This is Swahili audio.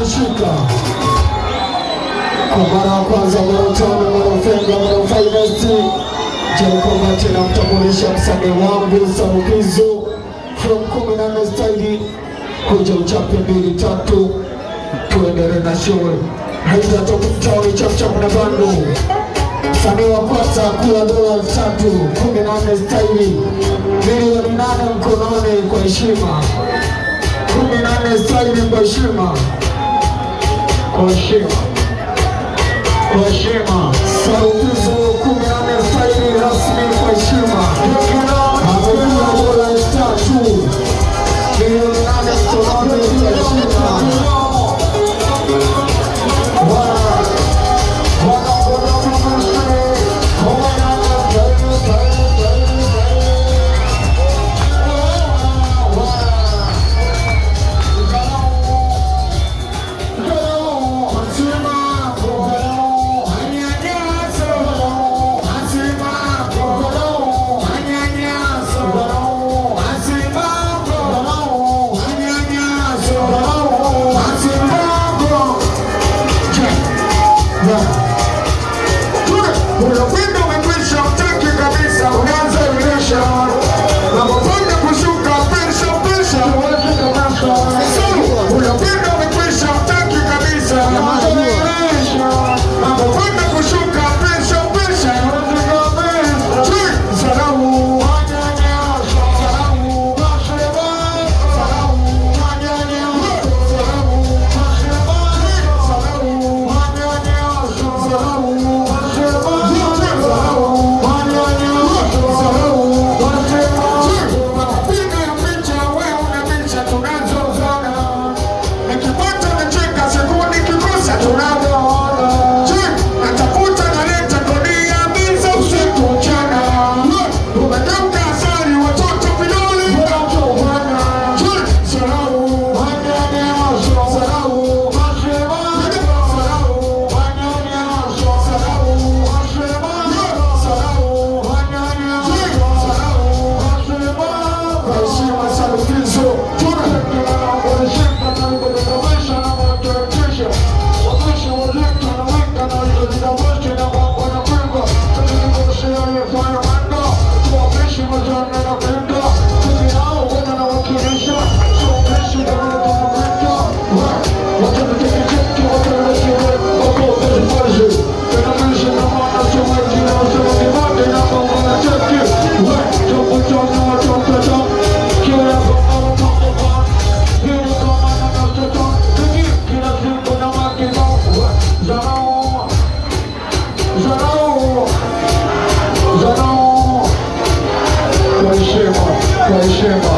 kushika kwa mara ya kwanza mwanatano mwanafenga mwanafinest Jacob tena mtambulisha msanii wangu Samukizo from 18 style kuja uchape 2-3 tuendelee na show haitatoka mtaani chapchap na bando msanii wa kwanza kula dola 3 18 style milioni 8 mkononi kwa heshima 18 style kwa heshima kwa heshima Samukizo 18 style rasmi kwa heshima hakuna dola 3 milioni 8 mkononi kwa heshima Kwa heshima